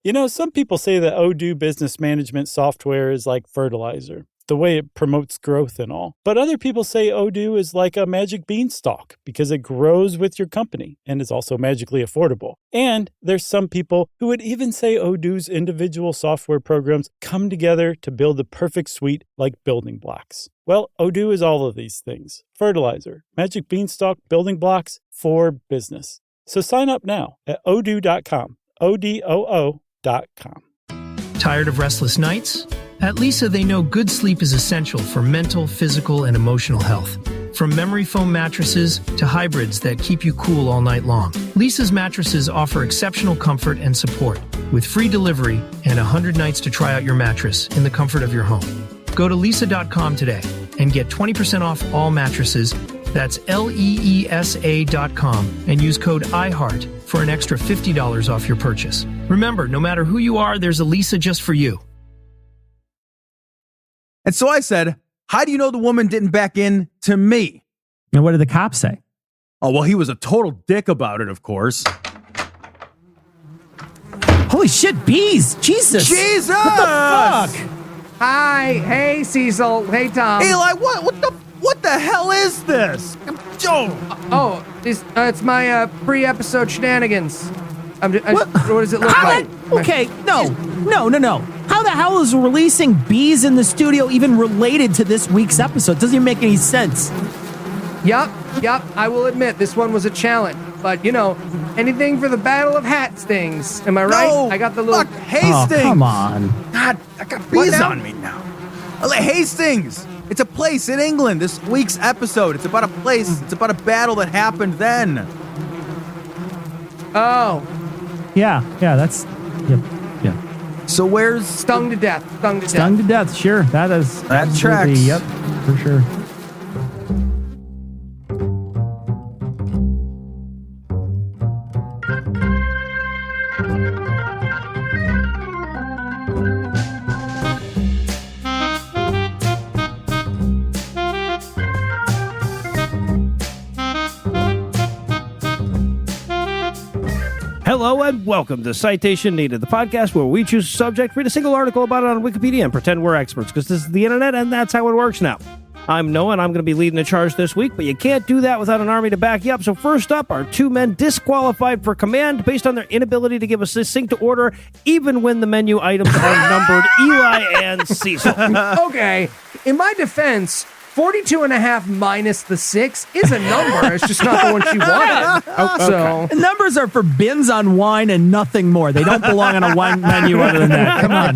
You know, some people say that Odoo business management software is like fertilizer, the way it promotes growth and all. But other people say Odoo is like a magic beanstalk because it grows with your company and is also magically affordable. And there's some people who would even say Odoo's individual software programs come together to build the perfect suite like building blocks. Well, Odoo is all of these things. Fertilizer, magic beanstalk, building blocks for business. So sign up now at odoo.com, ODOO.com. Tired of restless nights? At Leesa, they know good sleep is essential for mental, physical, and emotional health. From memory foam mattresses to hybrids that keep you cool all night long, Leesa's mattresses offer exceptional comfort and support with free delivery and 100 nights to try out your mattress in the comfort of your home. Go to Leesa.com today and get 20% off all mattresses. That's LEESA.com and use code IHEART for an extra $50 off your purchase. Remember, no matter who you are, there's a Leesa just for you. And so I said, how do you know the woman didn't back in to me? And what did the cop say? Oh, well, he was a total dick about it, of course. Holy shit, bees! Jesus! Jesus! What the fuck? Hi, hey Cecil, hey Tom. Eli, what the hell is this? It's my pre-episode shenanigans. What does it look like? Okay, no. How the hell is releasing bees in the studio even related to this week's episode? Doesn't even make any sense. Yup. I will admit this one was a challenge, but you know, anything for the Battle of Hastings. Am I right? No, I got the little Hastings. Oh, come on. God, I got bees on me now. Hastings. It's a place in England. This week's episode. It's about a place. It's about a battle that happened then. Oh. Yeah, that's... Yep. So where's... Stung to death. Stung to death, sure. That tracks. Yep, for sure. Hello and welcome to Citation Needed, the podcast where we choose a subject, read a single article about it on Wikipedia, and pretend we're experts, because this is the internet and that's how it works now. I'm Noah, and I'm going to be leading the charge this week, but you can't do that without an army to back you up. So first up are two men disqualified for command based on their inability to give a succinct order, even when the menu items are numbered, Eli and Cecil. Okay, in my defense, 42.5 minus the 6 is a number. It's just not the one she wanted. So Numbers are for bins on wine and nothing more. They don't belong on a wine menu other than that. Come on.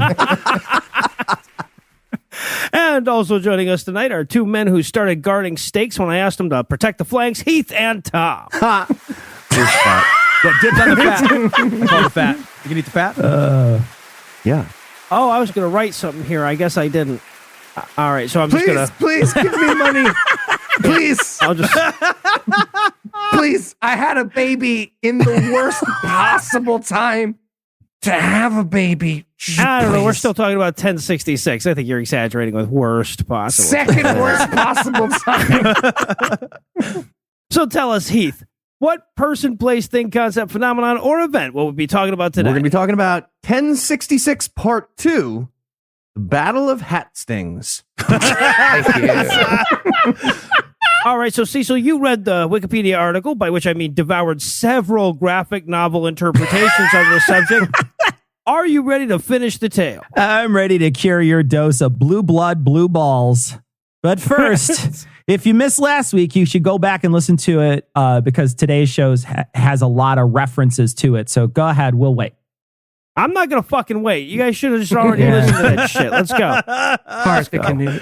And also joining us tonight are two men who started guarding steaks when I asked them to protect the flanks, Heath and Tom. Here's fat. Yeah, dip on the fat. Call the fat. You can eat the fat? Yeah. Oh, I was going to write something here. I guess I didn't. All right, so I'm just going to... Please, give me money. Please. I'll just... Please, I had a baby in the worst possible time to have a baby. I don't know. We're still talking about 1066. I think you're exaggerating with worst possible. Second worst possible time. So tell us, Heath, what person, place, thing, concept, phenomenon, or event will we be talking about today? We're going to be talking about 1066 Part 2, the Battle of Hastings. Thank you. All right, so Cecil, you read the Wikipedia article, by which I mean devoured several graphic novel interpretations of the subject. Are you ready to finish the tale? I'm ready to cure your dose of blue blood, blue balls. But first, if you missed last week, you should go back and listen to it because today's show has a lot of references to it. So go ahead, we'll wait. I'm not going to fucking wait. You guys should have just already listened to that shit. Let's go. Heart the canoe.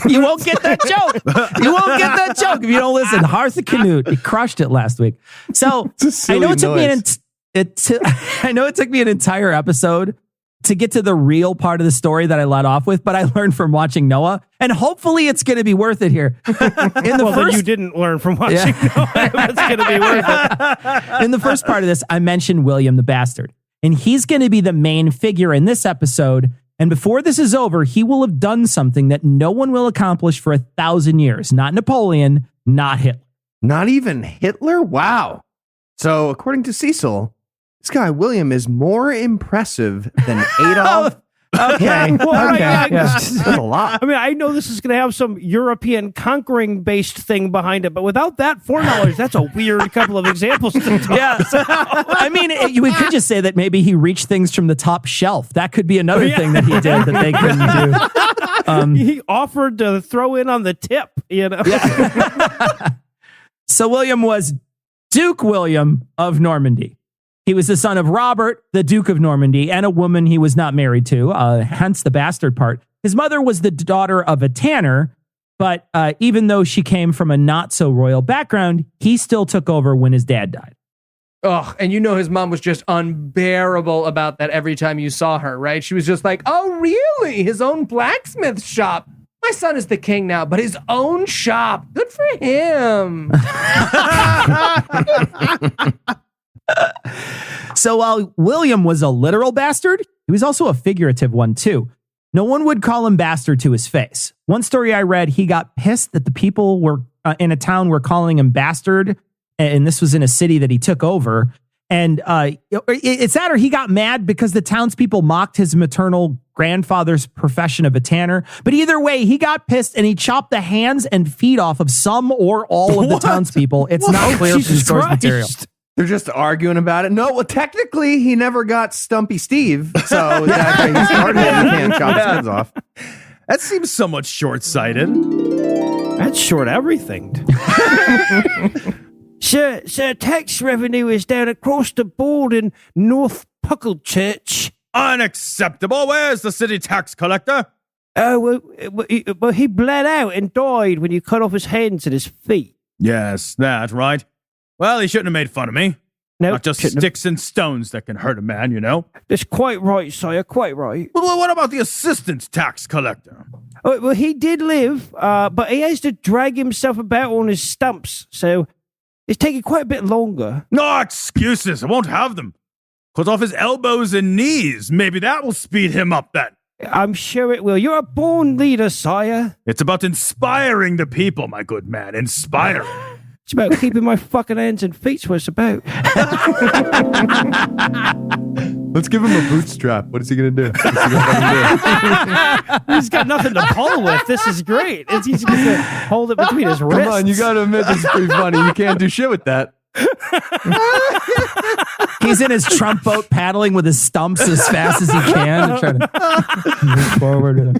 You won't get that joke. You won't get that joke if you don't listen. Hartha Canute, he crushed it last week. So I know it took me I know it took me an entire episode to get to the real part of the story that I let off with, but I learned from watching Noah, and hopefully it's going to be worth it here. Then you didn't learn from watching Noah. It's going to be worth it. In the first part of this, I mentioned William the Bastard, and he's going to be the main figure in this episode. And before this is over, he will have done something that no one will accomplish for 1,000 years. Not Napoleon, not Hitler. Not even Hitler? Wow. So according to Cecil, This guy, William, is more impressive than Adolf. Okay. Well, Okay. I- That's a lot. I mean, I know this is going to have some European conquering based thing behind it, but without that foreknowledge, that's a weird couple of examples to talk. Yeah. I mean, we could just say that maybe he reached things from the top shelf. That could be another thing that he did that they couldn't do. He offered to throw in on the tip, you know? So William was Duke William of Normandy. He was the son of Robert, the Duke of Normandy, and a woman he was not married to, hence the bastard part. His mother was the daughter of a tanner, but even though she came from a not-so-royal background, he still took over when his dad died. Ugh, and you know his mom was just unbearable about that every time you saw her, right? She was just like, oh, really? His own blacksmith shop. My son is the king now, but his own shop. Good for him. So while William was a literal bastard, he was also a figurative one too. No one would call him bastard to his face. One story I read, he got pissed that the people were in a town were calling him bastard, and this was in a city that he took over. And it's that, or he got mad because the townspeople mocked his maternal grandfather's profession of a tanner. But either way, he got pissed and he chopped the hands and feet off of some or all of the townspeople. It's not clear from the Jesus source Christ. material. They're just arguing about it. No, well, technically, he never got Stumpy Steve, so that he started it. You can't chop his heads off. That seems somewhat short-sighted. That's short everything. Sir, tax revenue is down across the board in North Puckle-Church. Unacceptable. Where's the city tax collector? Oh, well, he bled out and died when you cut off his hands and his feet. Yes, that's right. Well, he shouldn't have made fun of me. No, Not just sticks and stones that can hurt a man, you know. That's quite right, sire, quite right. Well, what about the assistant tax collector? Oh, well, he did live, but he has to drag himself about on his stumps, so it's taking quite a bit longer. No excuses. I won't have them. Cut off his elbows and knees. Maybe that will speed him up then. I'm sure it will. You're a born leader, sire. It's about inspiring the people, my good man. Inspiring. It's about keeping my fucking hands and feet what it's about. Let's give him a bootstrap. What is he going to do? He's got nothing to pull with. This is great. He's going to hold it between his wrists. Come on, you got to admit this is pretty funny. You can't do shit with that. He's in his Trump boat paddling with his stumps as fast as he can to try to move forward.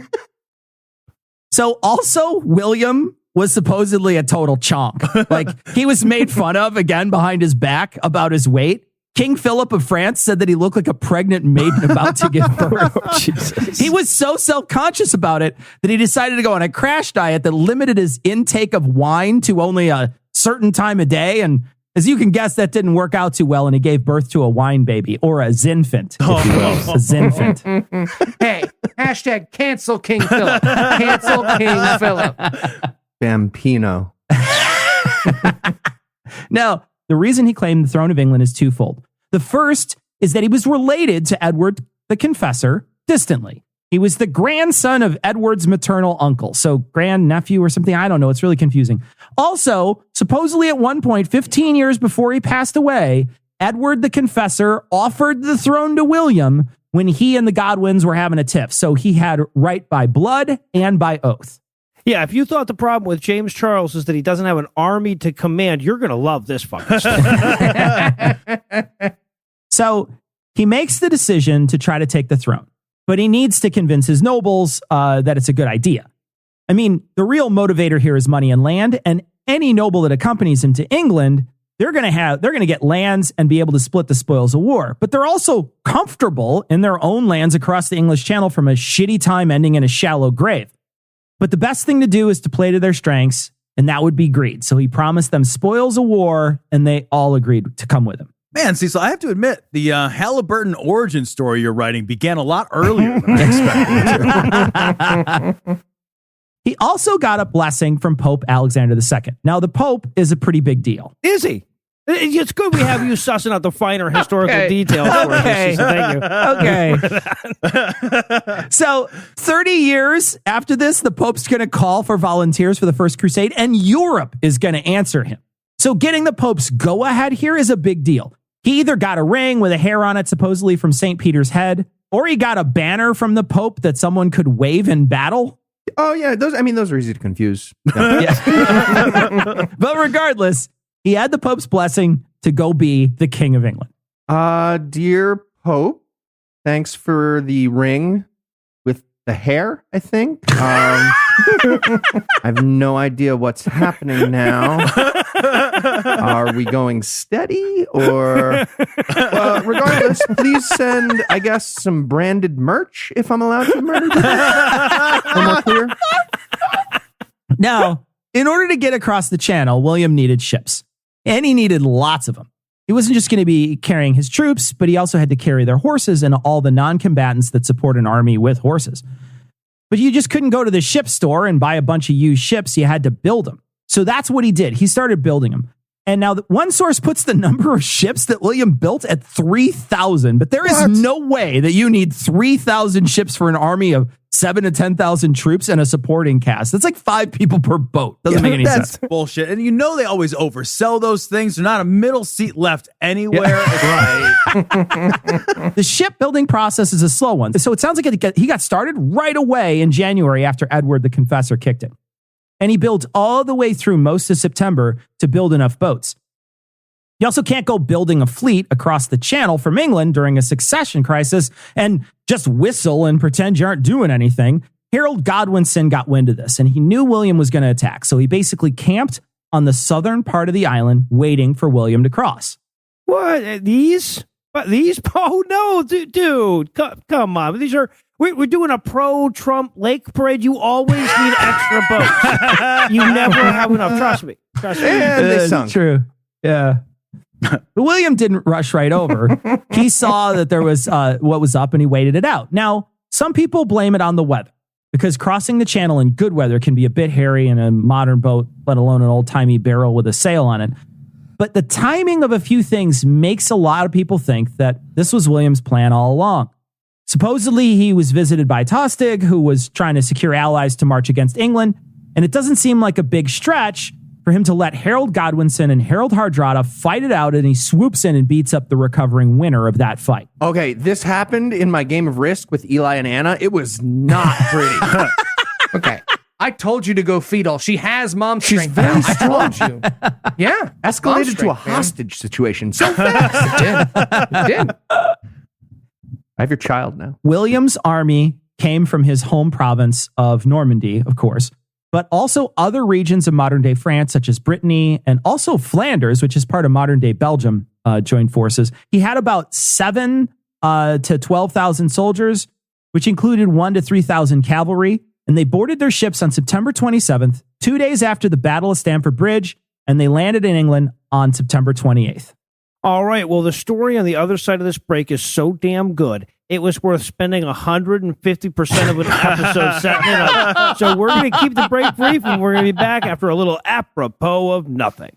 So also, William was supposedly a total chomp. Like, he was made fun of again behind his back about his weight. King Philip of France said that he looked like a pregnant maiden about to give birth. Jesus. He was so self-conscious about it that he decided to go on a crash diet that limited his intake of wine to only a certain time a day. And as you can guess, that didn't work out too well, and he gave birth to a wine baby, or a zinfant, if you will. A zinfant. Hey, hashtag cancel King Philip. Cancel King Philip. Bampino. Now, the reason he claimed the throne of England is twofold. The first is that he was related to Edward the Confessor distantly. He was the grandson of Edward's maternal uncle, so grandnephew or something. I don't know. It's really confusing. Also, supposedly at one point, 15 years before he passed away, Edward the Confessor offered the throne to William when he and the Godwins were having a tiff. So he had right by blood and by oath. Yeah, if you thought the problem with James Charles is that he doesn't have an army to command, you're going to love this fucking stuff. So he makes the decision to try to take the throne, but he needs to convince his nobles that it's a good idea. I mean, the real motivator here is money and land, and any noble that accompanies him to England, they're going to get lands and be able to split the spoils of war. But they're also comfortable in their own lands across the English Channel from a shitty time ending in a shallow grave. But the best thing to do is to play to their strengths, and that would be greed. So he promised them spoils of war, and they all agreed to come with him. Man, Cecil, I have to admit, the Halliburton origin story you're writing began a lot earlier than I expected. He also got a blessing from Pope Alexander II. Now, the Pope is a pretty big deal. Is he? It's good we have you sussing out the finer historical details for us. Okay. Thank you. Okay. So 30 years after this, the Pope's going to call for volunteers for the First Crusade, and Europe is going to answer him. So getting the Pope's go-ahead here is a big deal. He either got a ring with a hair on it, supposedly from St. Peter's head, or he got a banner from the Pope that someone could wave in battle. Oh, yeah. Those are easy to confuse. Yeah. But regardless, he had the Pope's blessing to go be the King of England. Dear Pope, thanks for the ring with the hair, I think. I have no idea what's happening now. Are we going steady or regardless, please send, I guess, some branded merch if I'm allowed to merch. Am I clear? Now, in order to get across the channel, William needed ships, and he needed lots of them. He wasn't just going to be carrying his troops, but he also had to carry their horses and all the non-combatants that support an army with horses. But you just couldn't go to the ship store and buy a bunch of used ships. You had to build them. So that's what he did. He started building them. And now one source puts the number of ships that William built at 3,000. But there is no way that you need 3,000 ships for an army of 7,000 to 10,000 troops and a supporting cast. That's like 5 people per boat. Doesn't make any sense. That's bullshit. And you know they always oversell those things. There's not a middle seat left anywhere. Yeah. Right. The shipbuilding process is a slow one. So it sounds like he got started right away in January after Edward the Confessor kicked it. And he built all the way through most of September to build enough boats. You also can't go building a fleet across the channel from England during a succession crisis and just whistle and pretend you aren't doing anything. Harold Godwinson got wind of this, and he knew William was going to attack. So he basically camped on the southern part of the island waiting for William to cross. What? These? Oh, no, dude. Come on. These are... We're doing a pro-Trump lake parade. You always need extra boats. You never have enough. Trust me. And they sunk. True. Yeah. But William didn't rush right over. He saw that there was what was up and he waited it out. Now, some people blame it on the weather because crossing the channel in good weather can be a bit hairy in a modern boat, let alone an old-timey barrel with a sail on it. But the timing of a few things makes a lot of people think that this was William's plan all along. Supposedly, he was visited by Tostig, who was trying to secure allies to march against England, and it doesn't seem like a big stretch for him to let Harold Godwinson and Harold Hardrada fight it out, and he swoops in and beats up the recovering winner of that fight. Okay, this happened in my game of Risk with Eli and Anna. It was not pretty. Okay. I told you to go fetal. She has mom strength. She's very strong. I told you. Yeah. Escalated to a hostage situation so fast. It did. I have your child now. William's army came from his home province of Normandy, of course, but also other regions of modern-day France, such as Brittany, and also Flanders, which is part of modern-day Belgium, joined forces. He had about 7,000 to 12,000 soldiers, which included 1,000 to 3,000 cavalry, and they boarded their ships on September 27th, 2 days after the Battle of Stamford Bridge, and they landed in England on September 28th. All right. Well, the story on the other side of this break is so damn good. It was worth spending 150% of an episode setting it up. So we're going to keep the break brief, and we're going to be back after a little apropos of nothing.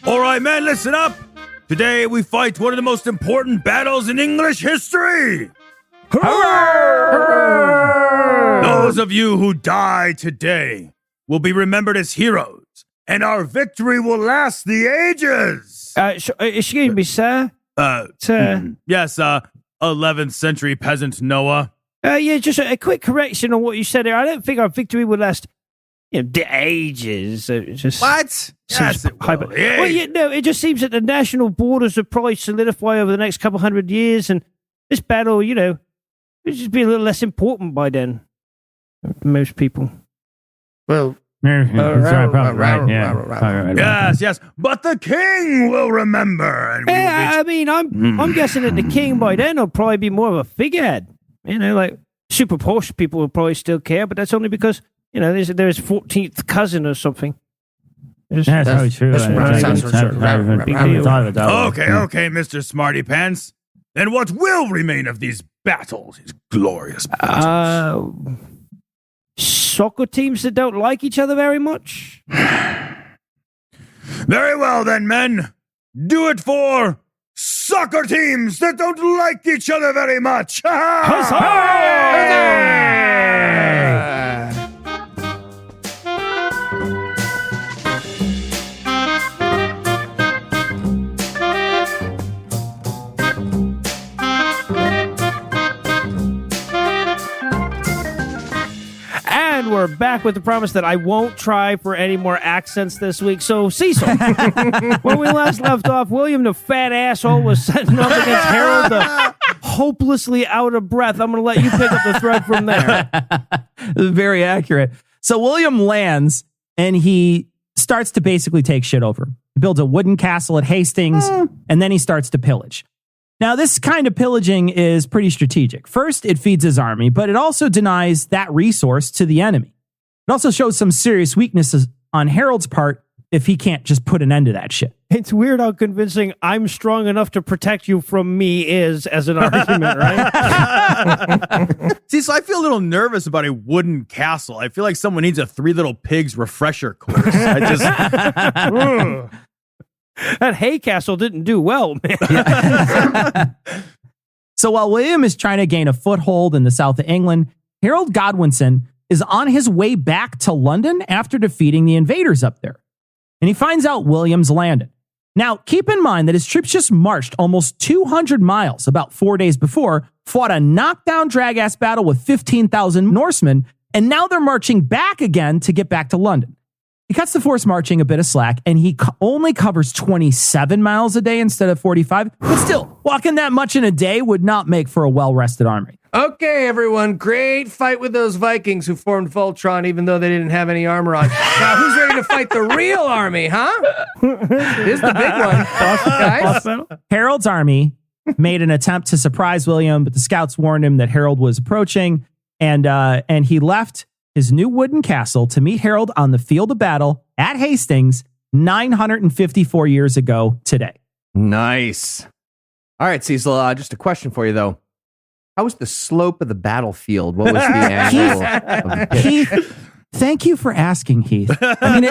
All right, men, listen up. Today we fight one of the most important battles in English history. Those of you who die today will be remembered as heroes, and our victory will last the ages. Excuse me, sir. Yes, 11th century peasant Noah. Yeah, just a quick correction on what you said there. I don't think our victory will last, the ages. Just What? Yes, it will. Well, it just seems that the national borders will probably solidify over the next couple hundred years, and this battle, it'll just be a little less important by then. For most people. Well, Yes, but the king will remember. And I'm guessing that the king by then will probably be more of a figurehead. Like super posh people will probably still care, but that's only because there's 14th cousin or something. That's probably true. Okay, Mr. Smarty Pants. Then what will remain of these battles, these glorious battles? Soccer teams that don't like each other very much. Very well then, men. Do it for soccer teams that don't like each other very much. And we're back with the promise that I won't try for any more accents this week. So, Cecil, when we last left off, William the fat asshole was setting up against Harold the hopelessly out of breath. I'm going to let you pick up the thread from there. Very accurate. So William lands and he starts to basically take shit over. He builds a wooden castle at Hastings and then he starts to pillage. Now, this kind of pillaging is pretty strategic. First, it feeds his army, but it also denies that resource to the enemy. It also shows some serious weaknesses on Harold's part if he can't just put an end to that shit. It's weird how convincing "I'm strong enough to protect you from me" is as an argument, right? See, so I feel a little nervous about a wooden castle. I feel like someone needs a Three Little Pigs refresher course. I just... That hay castle didn't do well, man. So while William is trying to gain a foothold in the south of England, Harold Godwinson is on his way back to London after defeating the invaders up there. And he finds out William's landed. Now, keep in mind that his troops just marched almost 200 miles about 4 days before, fought a knockdown drag-ass battle with 15,000 Norsemen, and now they're marching back again to get back to London. He cuts the force marching a bit of slack, and he only covers 27 miles a day instead of 45. But still, walking that much in a day would not make for a well-rested army. Okay, everyone. Great fight with those Vikings who formed Voltron even though they didn't have any armor on. Now, who's ready to fight the real army, huh? Here's the big one, guys. Harold's army made an attempt to surprise William, but the scouts warned him that Harold was approaching, and he left his new wooden castle to meet Harold on the field of battle at Hastings 954 years ago today. Nice. All right, Cecil, just a question for you, though. How was the slope of the battlefield? What was the angle of the pitch? Heath, thank you for asking, Heath. I mean,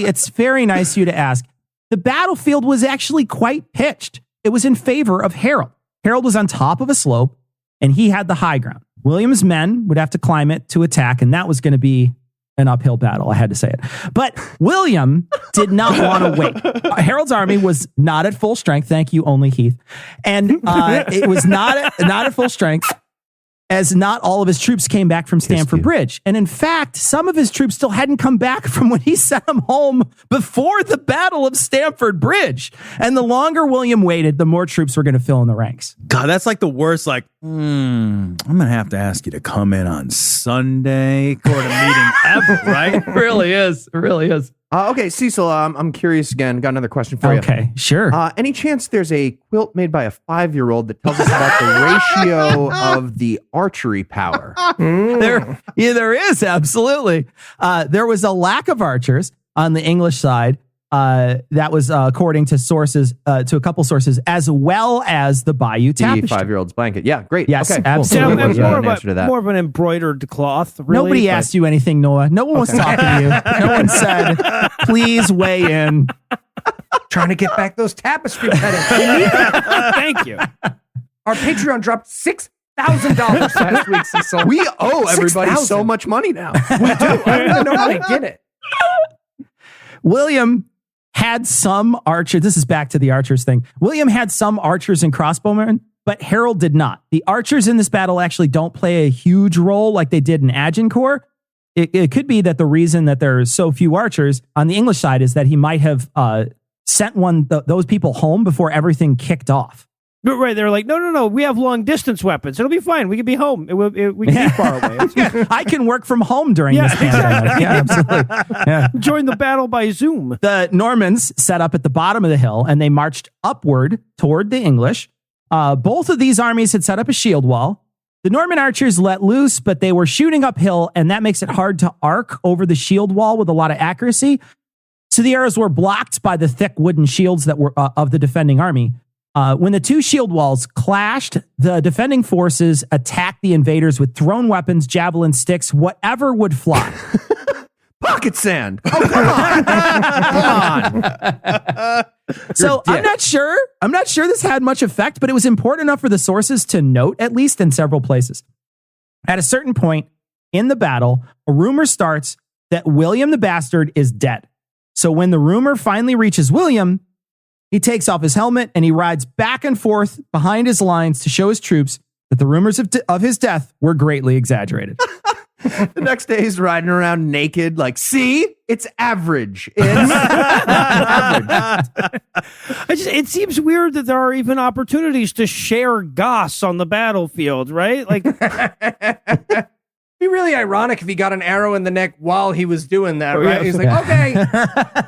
it's very nice of you to ask. The battlefield was actually quite pitched. It was in favor of Harold. Harold was on top of a slope, and he had the high ground. William's men would have to climb it to attack, and that was going to be an uphill battle. I had to say it. But William did not want to wait. Harold's army was not at full strength. Thank you, only Heath. And it was not at full strength, as not all of his troops came back from Stamford Bridge. And in fact, some of his troops still hadn't come back from when he sent them home before the Battle of Stamford Bridge. And the longer William waited, the more troops were going to fill in the ranks. God, that's like the worst, I'm going to have to ask you to come in on Sunday, court of meeting ever, right? It really is. It really is. Okay, Cecil, I'm curious again. Got another question for you. Okay, sure. Any chance there's a quilt made by a 5-year-old that tells us about the ratio of the archery power? There is, absolutely. There was a lack of archers on the English side. That was according to sources, to a couple sources, as well as the Bayeux Tapestry. The 5-year-old's blanket. Yeah, great. Yes, okay, absolutely. Cool. More of an embroidered cloth, really. Nobody asked you anything, Noah. No one was talking to you. No one said, please weigh in. Trying to get back those tapestry petals. Thank you. Our Patreon dropped $6,000 last week, Cecil. We owe everybody 6,000. so much money now. We do. I don't even know how they did it. William had some archers. This is back to the archers thing. William had some archers and crossbowmen, but Harold did not. The archers in this battle actually don't play a huge role like they did in Agincourt. It could be that the reason that there are so few archers on the English side is that he might have sent those people home before everything kicked off. Right, they're like, no, we have long distance weapons. It'll be fine. We can be home. We can be far away. Yeah, I can work from home during this pandemic. Exactly. Yeah, absolutely. Yeah. Join the battle by Zoom. The Normans set up at the bottom of the hill and they marched upward toward the English. Both of these armies had set up a shield wall. The Norman archers let loose, but they were shooting uphill, and that makes it hard to arc over the shield wall with a lot of accuracy. So the arrows were blocked by the thick wooden shields that were of the defending army. When the two shield walls clashed, the defending forces attacked the invaders with thrown weapons, javelin sticks, whatever would fly. Pocket sand. Oh, come on. Come on. So I'm not sure this had much effect, but it was important enough for the sources to note, at least in several places. At a certain point in the battle, a rumor starts that William the Bastard is dead. So when the rumor finally reaches William, he takes off his helmet and he rides back and forth behind his lines to show his troops that the rumors of his death were greatly exaggerated. The next day he's riding around naked like, see, it's average. It's average. It seems weird that there are even opportunities to share goss on the battlefield, right? Like, It'd be really ironic if he got an arrow in the neck while he was doing that, right? He's like, okay,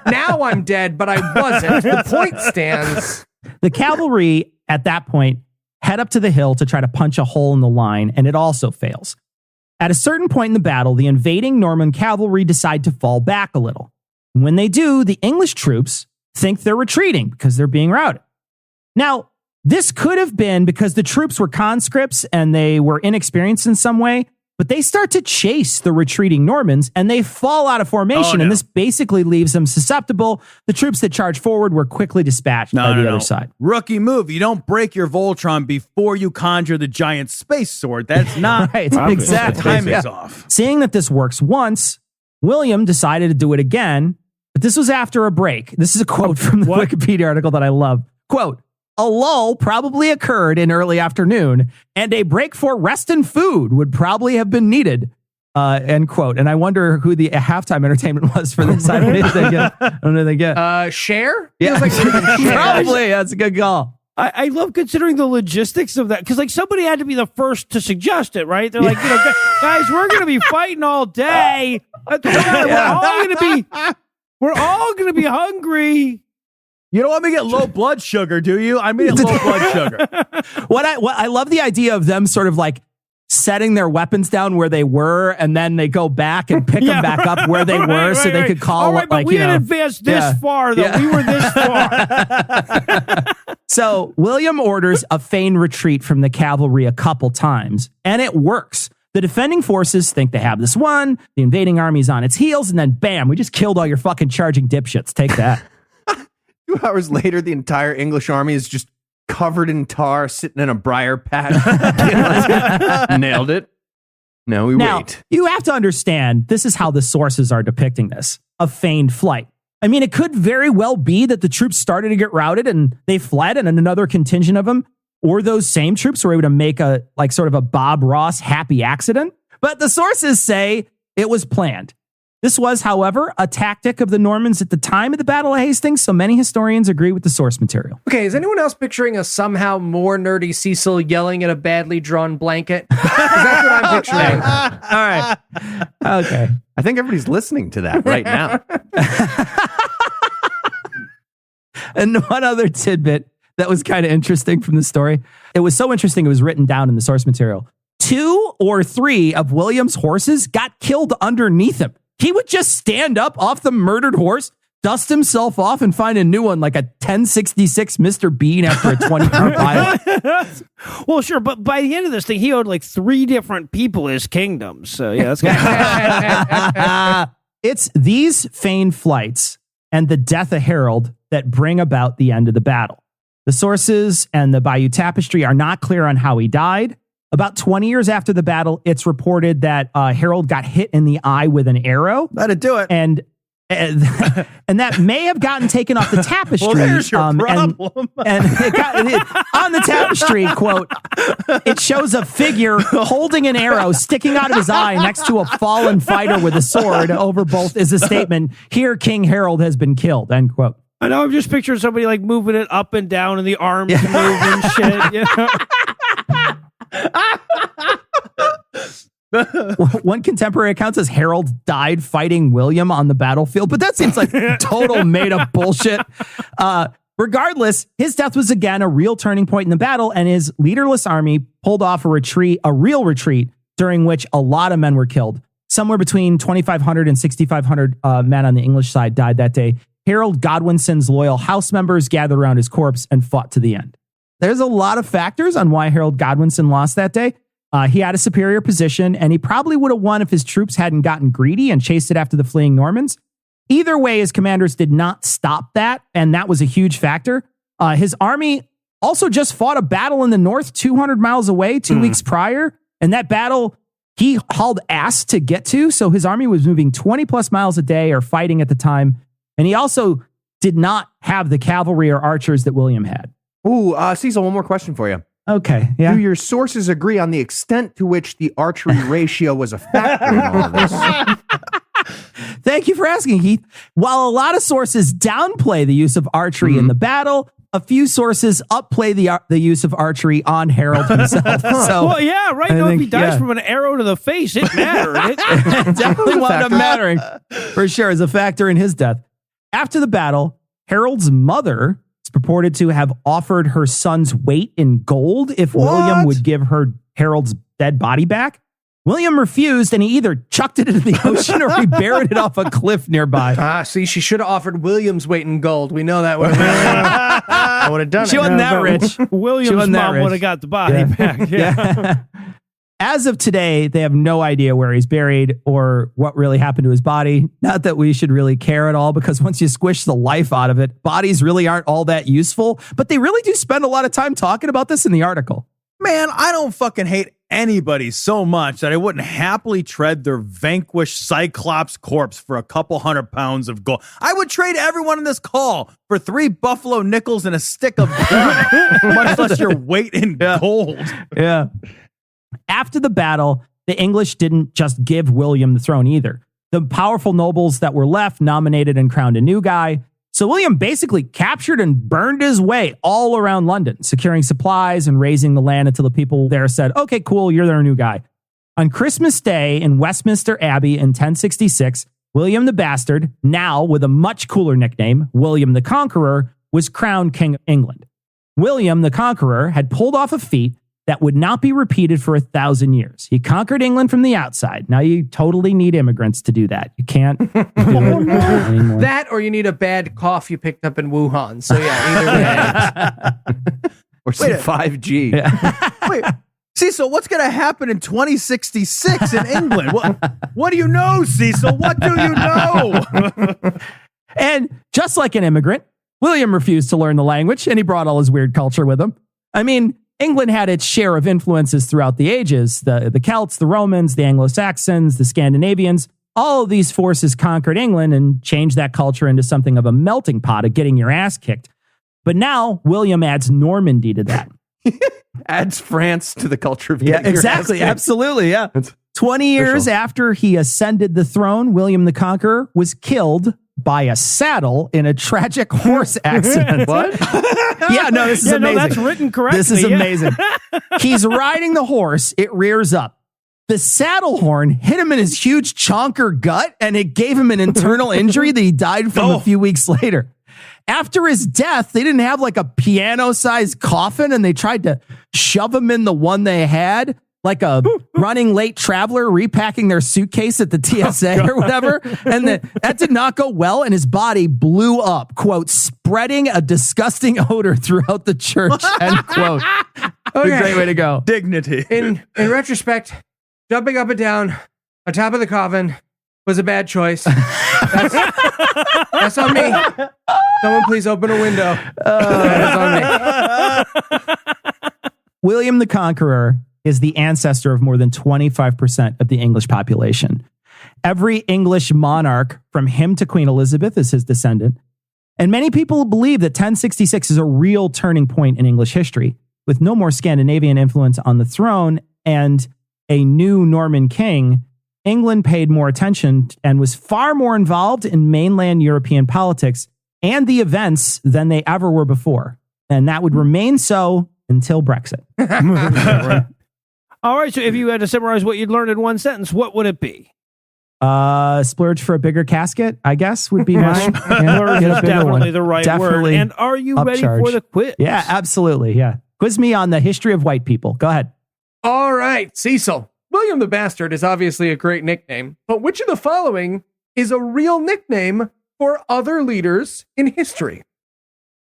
now I'm dead, but I wasn't. The point stands. The cavalry at that point head up to the hill to try to punch a hole in the line, and it also fails. At a certain point in the battle, the invading Norman cavalry decide to fall back a little. When they do, the English troops think they're retreating because they're being routed. Now, this could have been because the troops were conscripts and they were inexperienced in some way, but they start to chase the retreating Normans and they fall out of formation, and this basically leaves them susceptible. The troops that charge forward were quickly dispatched by the other side. Rookie move. You don't break your Voltron before you conjure the giant space sword. That's not right. Exactly. Timing's off. Seeing that this works once, William decided to do it again, but this was after a break. This is a quote from the Wikipedia article that I love. Quote, "A lull probably occurred in early afternoon, and a break for rest and food would probably have been needed." End quote. And I wonder who the halftime entertainment was for this. I don't know if they get. Share? Yeah, probably. That's a good call. I love considering the logistics of that, because like somebody had to be the first to suggest it, right? They're like, guys, we're going to be fighting all day. We're all going to be hungry. You don't want me to get low blood sugar, do you? I mean, low blood sugar. What I love the idea of them sort of like setting their weapons down where they were, and then they go back and pick them back up where they were, so they could call. All right, but we didn't advance this far, though. We were this far. So William orders a feigned retreat from the cavalry a couple times, and it works. The defending forces think they have this won. The invading army's on its heels, and then bam, we just killed all your fucking charging dipshits. Take that. 2 hours later, the entire English army is just covered in tar, sitting in a briar patch. Nailed it. Now we wait. You have to understand, this is how the sources are depicting this. A feigned flight. I mean, it could very well be that the troops started to get routed and they fled, and another contingent of them, or those same troops, were able to make a sort of a Bob Ross happy accident. But the sources say it was planned. This was, however, a tactic of the Normans at the time of the Battle of Hastings, so many historians agree with the source material. Okay, is anyone else picturing a somehow more nerdy Cecil yelling at a badly drawn blanket? That's what I'm picturing. All right. Okay. I think everybody's listening to that right now. And one other tidbit that was kind of interesting from the story. It was so interesting, it was written down in the source material. 2 or 3 of William's horses got killed underneath him. He would just stand up off the murdered horse, dust himself off, and find a new one, like a 1066 Mr. Bean after a 20-car pilot. Well, sure, but by the end of this thing, he owed like 3 different people his kingdom. So yeah, that's kind of It's these feigned flights and the death of Harold that bring about the end of the battle. The sources and the Bayeux Tapestry are not clear on how he died. About 20 years after the battle, it's reported that Harold got hit in the eye with an arrow. That'd do it. And that may have gotten taken off the tapestry. Well, there's your problem. And on the tapestry, quote, it shows a figure holding an arrow sticking out of his eye next to a fallen fighter with a sword. Over both is a statement, "Here King Harold has been killed," end quote. I know, I'm just picturing somebody like moving it up and down and the arms move and shit. You know? One contemporary account says Harold died fighting William on the battlefield, but that seems like total made up bullshit. Regardless, his death was again a real turning point in the battle, and his leaderless army pulled off a real retreat, during which a lot of men were killed. Somewhere between 2,500 and 6,500 men on the English side died that day. Harold Godwinson's loyal house members gathered around his corpse and fought to the end. There's a lot of factors on why Harold Godwinson lost that day. He had a superior position, and he probably would have won if his troops hadn't gotten greedy and chased it after the fleeing Normans. Either way, his commanders did not stop that, and that was a huge factor. His army also just fought a battle in the north 200 miles away 2 weeks prior, and that battle he hauled ass to get to, so his army was moving 20 plus miles a day or fighting at the time, and he also did not have the cavalry or archers that William had. Ooh, Cecil, one more question for you. Okay, yeah. Do your sources agree on the extent to which the archery ratio was a factor in all of this? Thank you for asking, Heath. While a lot of sources downplay the use of archery in the battle, a few sources upplay the use of archery on Harold himself. So, well, yeah, right. No, if he dies from an arrow to the face, it mattered. It definitely wound up mattering for sure as a factor in his death. After the battle, Harold's mother is purported to have offered her son's weight in gold if William would give her Harold's dead body back. William refused, and he either chucked it into the ocean or he buried it off a cliff nearby. See, she should have offered William's weight in gold. We know that would have I would have done it. She wasn't that rich. William's mom would have got the body back. Yeah. As of today, they have no idea where he's buried or what really happened to his body. Not that we should really care at all, because once you squish the life out of it, bodies really aren't all that useful. But they really do spend a lot of time talking about this in the article. Man, I don't fucking hate anybody so much that I wouldn't happily tread their vanquished Cyclops corpse for a couple $100 of gold. I would trade everyone in this call for 3 buffalo nickels and a stick of gum, much less your weight in gold. Yeah. After the battle, the English didn't just give William the throne either. The powerful nobles that were left nominated and crowned a new guy. So William basically captured and burned his way all around London, securing supplies and raising the land until the people there said, okay, cool, you're their new guy. On Christmas Day in Westminster Abbey in 1066, William the Bastard, now with a much cooler nickname, William the Conqueror, was crowned King of England. William the Conqueror had pulled off a feat that would not be repeated for 1,000 years. He conquered England from the outside. Now you totally need immigrants to do that. You can't do it anymore. That, or you need a bad cough you picked up in Wuhan. So yeah, either way. Or some 5G. Yeah. Wait, Cecil, what's going to happen in 2066 in England? What do you know, Cecil? What do you know? And just like an immigrant, William refused to learn the language, and he brought all his weird culture with him. I mean, England had its share of influences throughout the ages. The Celts, the Romans, the Anglo-Saxons, the Scandinavians. All of these forces conquered England and changed that culture into something of a melting pot of getting your ass kicked. But now William adds Normandy to that. Adds France to the culture of Yeah, exactly. Absolutely. Yeah. 20 years after he ascended the throne, William the Conqueror was killed by a saddle in a tragic horse accident. What? Yeah, no, this is amazing. No, that's written correctly. This is amazing. He's riding the horse. It rears up. The saddle horn hit him in his huge chonker gut, and it gave him an internal injury that he died from a few weeks later. After his death, they didn't have like a piano-sized coffin, and they tried to shove him in the one they had, like a running late traveler repacking their suitcase at the TSA or whatever. And that did not go well, and his body blew up, quote, spreading a disgusting odor throughout the church, end quote. Okay. Great way to go. Dignity. In retrospect, jumping up and down on top of the coffin was a bad choice. That's on me. Someone please open a window. That is on me. William the Conqueror is the ancestor of more than 25% of the English population. Every English monarch from him to Queen Elizabeth is his descendant. And many people believe that 1066 is a real turning point in English history, with no more Scandinavian influence on the throne and a new Norman king. England paid more attention and was far more involved in mainland European politics and the events than they ever were before. And that would remain so until Brexit. All right, so if you had to summarize what you'd learned in one sentence, what would it be? Splurge for a bigger casket, I guess, would be mine. Splurge is definitely the right word. And are you ready for the quiz? Yeah, absolutely. Yeah. Quiz me on the history of white people. Go ahead. All right, Cecil. William the Bastard is obviously a great nickname, but which of the following is a real nickname for other leaders in history?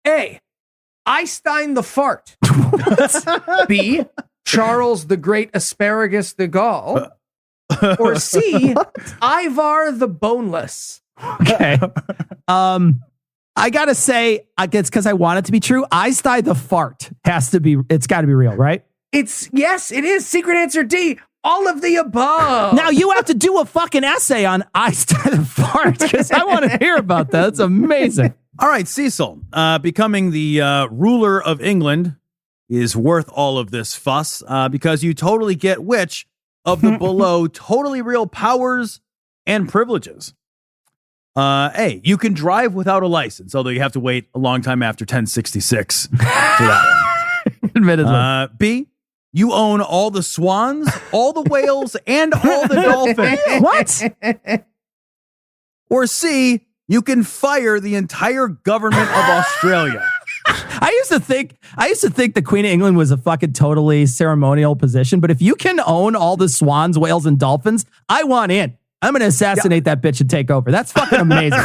A. Einstein the Fart. B. Charles the Great Asparagus the Gaul, or C, Ivar the Boneless? Okay. I gotta say, it's because I want it to be true. Einstein the fart it's got to be real, right? Yes, it is. Secret answer D. All of the above. Now you have to do a fucking essay on Einstein the fart because I want to hear about that. That's amazing. All right, Cecil, becoming the ruler of England is worth all of this fuss because you totally get which of the below totally real powers and privileges. A, you can drive without a license, although you have to wait a long time after 1066 for that one. Admittedly. B, you own all the swans, all the whales, and all the dolphins. What? Or C, you can fire the entire government of Australia. I used to think the Queen of England was a fucking totally ceremonial position, but if you can own all the swans, whales, and dolphins, I want in. I'm going to assassinate that bitch and take over. That's fucking amazing.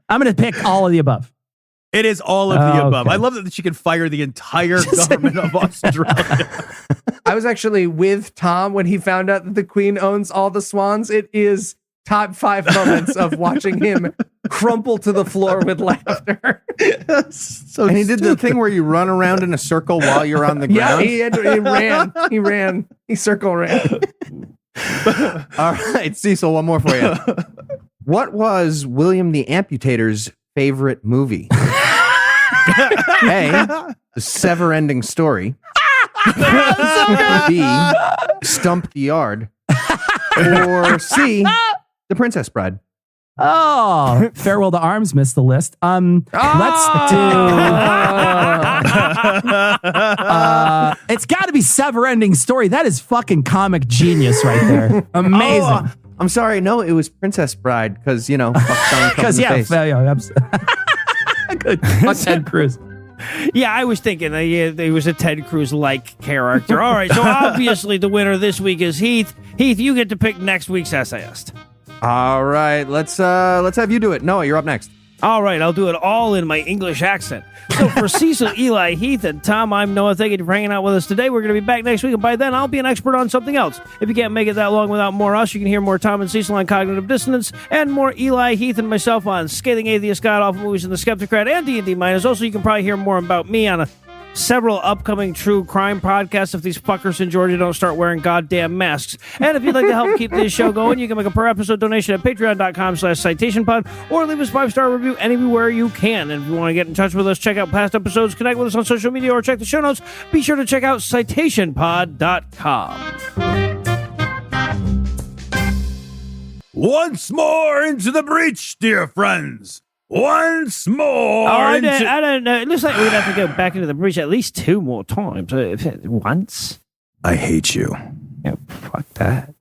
I'm going to pick all of the above. It is all of the above. Okay. I love that she can fire the entire government of Australia. I was actually with Tom when he found out that the Queen owns all the swans. It is top 5 moments of watching him crumple to the floor with laughter. So and he did the thing where you run around in a circle while you're on the ground. Yeah, he ran. He circle ran. All right, Cecil, one more for you. What was William the Amputator's favorite movie? A, The Sever Ending Story. B, Stump the Yard. Or C, The Princess Bride. Oh, Farewell to Arms missed the list. Let's do. It's got to be Sever Ending Story. That is fucking comic genius right there. Amazing. Oh, I'm sorry. No, it was Princess Bride because Because good. Ted Cruz. Yeah, I was thinking it was a Ted Cruz-like character. All right, so obviously the winner this week is Heath. Heath, you get to pick next week's essayist. All right, let's have you do it. Noah, you're up next. All right, I'll do it all in my English accent. So for Cecil, Eli, Heath, and Tom, I'm Noah. Thank you for hanging out with us today. We're going to be back next week, and by then, I'll be an expert on something else. If you can't make it that long without more us, you can hear more Tom and Cecil on cognitive dissonance, and more Eli, Heath, and myself on Scathing Atheist, God-Awful Movies, and The Skeptocrat, and D&D Minus. Also, you can probably hear more about me on several upcoming true crime podcasts if these fuckers in Georgia don't start wearing goddamn masks. And if you'd like to help keep this show going, you can make a per episode donation at patreon.com/citationpod or leave us 5-star review anywhere you can. And if you want to get in touch with us, check out past episodes, connect with us on social media, or check the show notes, be sure to check out citationpod.com. Once more into the breach, dear friends. Once more. I don't know. It looks like we're going to have to go back into the breach at least 2 more times. Once. I hate you. Yeah, fuck that.